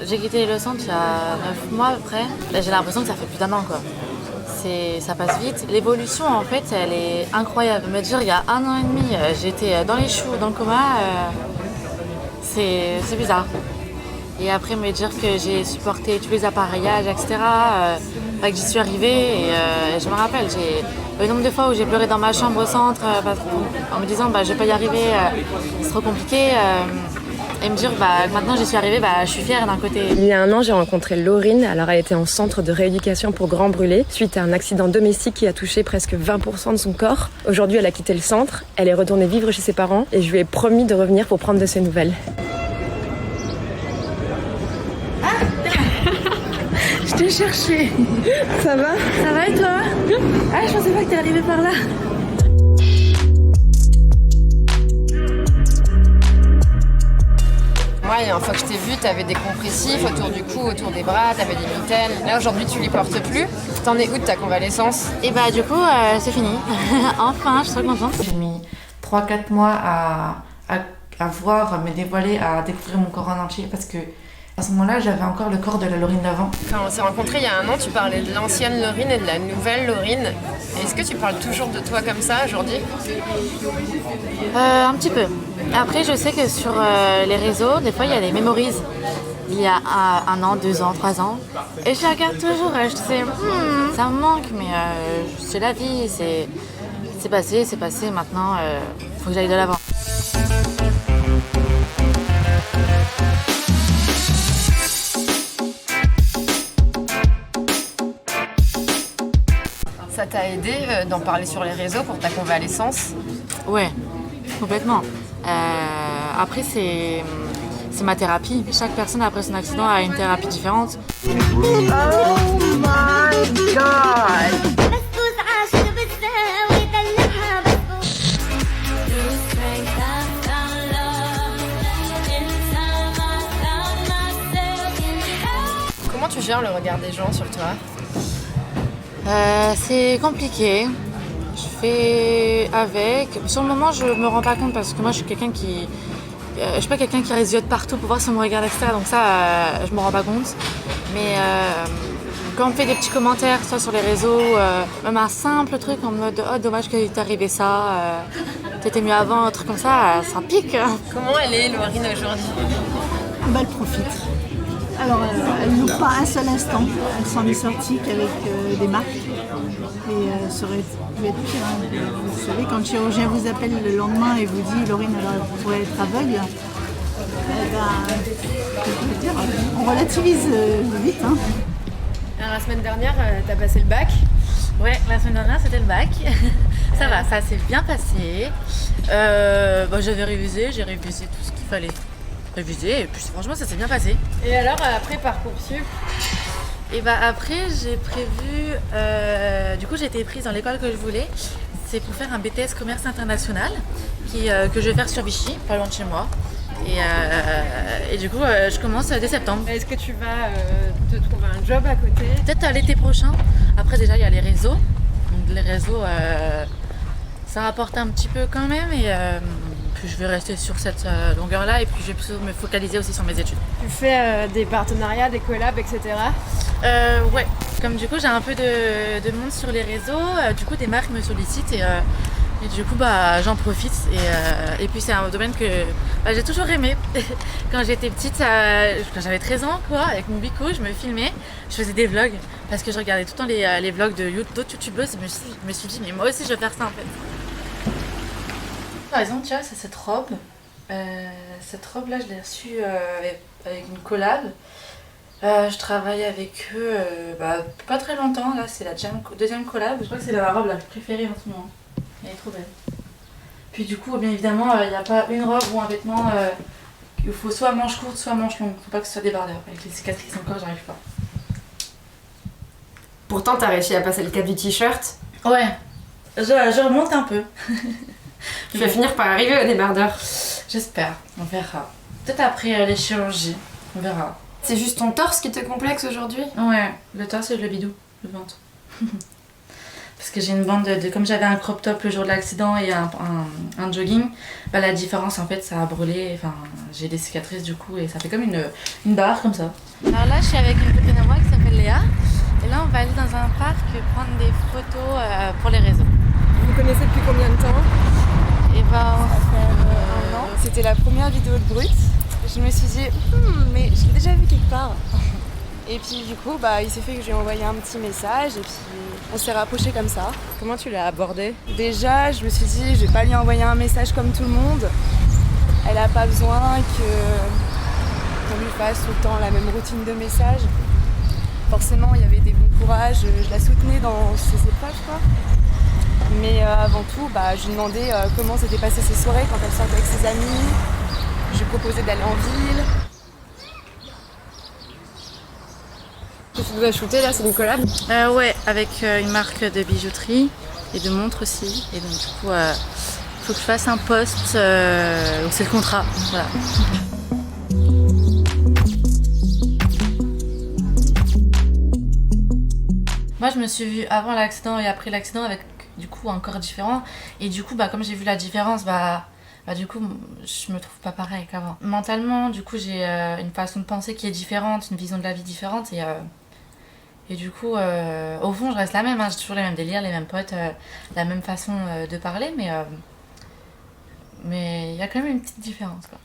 J'ai quitté le centre il y a 9 mois à peu près. Là, j'ai l'impression que ça fait plus d'1 an quoi. Ça passe vite. L'évolution en fait elle est incroyable. Me dire il y a 1 an et demi j'étais dans les choux, dans le coma, c'est bizarre. Et après me dire que j'ai supporté tous les appareillages, etc. Que j'y suis arrivée et je me rappelle, le nombre de fois où j'ai pleuré dans ma chambre au centre en me disant je vais pas y arriver, c'est trop compliqué. Et me dire maintenant j'y suis arrivée, je suis fière d'un côté. Il y a 1 an, j'ai rencontré Laurine. Alors elle était en centre de rééducation pour grands brûlés suite à un accident domestique qui a touché presque 20% de son corps. Aujourd'hui, elle a quitté le centre, elle est retournée vivre chez ses parents et je lui ai promis de revenir pour prendre de ses nouvelles. Je t'ai cherché. Ça va? Ça va et toi? Ah, je pensais pas que t'es arrivée par là. Moi, la dernière fois que je t'ai vu, t'avais des compressifs autour du cou, autour des bras, t'avais des mitaines. Là, aujourd'hui, tu les portes plus. T'en es où de ta convalescence? Et du coup, c'est fini. Enfin, je suis trop contente. J'ai mis 3-4 mois à voir, me dévoiler, à découvrir mon corps en entier parce que à ce moment-là, j'avais encore le corps de la Laurine d'avant. Quand on s'est rencontrés il y a 1 an, tu parlais de l'ancienne Laurine et de la nouvelle Laurine. Est-ce que tu parles toujours de toi comme ça aujourd'hui? Un petit peu. Après, je sais que sur les réseaux, des fois, il y a des memories. Il y a 1 an, 2 ans, 3 ans. Et je regarde toujours, je sais, ça me manque, mais c'est la vie, c'est passé, maintenant, faut que j'aille de l'avant. Ça t'a aidé d'en parler sur les réseaux pour ta convalescence? Ouais, complètement. Après, c'est ma thérapie. Chaque personne après son accident a une thérapie différente. Oh my god! Comment tu gères le regard des gens sur toi? C'est compliqué. Je fais avec. Sur le moment, je me rends pas compte parce que moi, je suis quelqu'un qui... je suis pas quelqu'un qui reste yeux partout pour voir si on me regarde, etc. Donc ça, je me rends pas compte. Mais quand on me fait des petits commentaires, soit sur les réseaux, même un simple truc en mode « Oh, dommage qu'il t'est arrivé ça, t'étais mieux avant », un truc comme ça pique. Comment elle est, Laurine, aujourd'hui? Elle profite. Alors, elle ne loupe pas un seul instant. Elle s'en est sortie qu'avec des marques. Et ça aurait pu être pire. Hein. Vous savez, quand le chirurgien vous appelle le lendemain et vous dit « Laurine, alors vous pourrez être aveugle », on relativise vite. Hein. Alors, la semaine dernière, t'as passé le bac. Ouais, la semaine dernière, c'était le bac. Ça va, ça s'est bien passé. J'avais révisé, j'ai révisé tout ce qu'il fallait réviser et puis franchement ça s'est bien passé. Et alors après Parcoursup? Et après j'ai prévu, du coup j'ai été prise dans l'école que je voulais. C'est pour faire un BTS commerce international que je vais faire sur Vichy, pas loin de chez moi. Et du coup je commence dès septembre. Est-ce que tu vas te trouver un job à côté? Peut-être à l'été prochain. Après déjà il y a les réseaux. Donc les réseaux ça rapporte un petit peu quand même et puis je vais rester sur cette longueur-là et puis je vais plutôt me focaliser aussi sur mes études. Tu fais des partenariats, des collabs, etc. Ouais, comme du coup j'ai un peu de monde sur les réseaux, du coup des marques me sollicitent et du coup j'en profite et puis c'est un domaine que j'ai toujours aimé. Quand j'étais petite, quand j'avais 13 ans quoi, avec mon bico, je me filmais, je faisais des vlogs parce que je regardais tout le temps les vlogs d'autres youtubeuses et je me suis dit mais moi aussi je veux faire ça en fait. Par exemple, tu vois, c'est cette robe. Cette robe-là, je l'ai reçue avec une collab. Je travaille avec eux pas très longtemps. Là, c'est la deuxième collab. Je crois que c'est la robe la plus préférée en ce moment. Elle est trop belle. Puis du coup, bien évidemment, il n'y a pas une robe ou un vêtement. Il faut soit manche courte, soit manche longue. Faut pas que ce soit débardeur. Avec les cicatrices encore, j'arrive pas. Pourtant, t'as réussi à passer le cap du t-shirt. Ouais, je remonte un peu. Tu vas finir par arriver au débardeur. J'espère, on verra. Peut-être après les chirurgies, on verra. C'est juste ton torse qui te complexe aujourd'hui? Ouais, le torse et le bidou, le ventre. Parce que j'ai une bande comme j'avais un crop top le jour de l'accident et un jogging, bah, la différence en fait ça a brûlé, enfin j'ai des cicatrices du coup et ça fait comme une barre comme ça. Alors là je suis avec une copine à moi qui s'appelle Léa et là on va aller dans un parc prendre des photos pour les réseaux. Vous connaissez depuis combien de temps? Et ben Un an. C'était la première vidéo de Brut. Je me suis dit, mais je l'ai déjà vu quelque part. Et puis du coup, il s'est fait que j'ai envoyé un petit message et puis on s'est rapprochés comme ça. Comment tu l'as abordé? Déjà, je me suis dit, je vais pas lui envoyer un message comme tout le monde. Elle a pas besoin qu'on lui fasse tout le temps la même routine de messages. Forcément, il y avait des bons courages, je la soutenais dans ses épreuves, quoi. Mais avant tout, je lui demandais comment s'étaient passées ses soirées quand elle sortait avec ses amis. Je lui proposais d'aller en ville. Qu'est-ce que tu nous as shooté là, c'est une collab? Ouais, avec une marque de bijouterie et de montres aussi. Et donc du coup, faut que je fasse un post, donc c'est le contrat, voilà. Moi je me suis vue avant l'accident et après l'accident avec du coup un corps différent. Et du coup, comme j'ai vu la différence, du coup, je me trouve pas pareil qu'avant. Mentalement, du coup, j'ai une façon de penser qui est différente, une vision de la vie différente. Et du coup, au fond, je reste la même. J'ai toujours les mêmes délires, les mêmes potes, la même façon de parler. Mais il y a quand même une petite différence, quoi.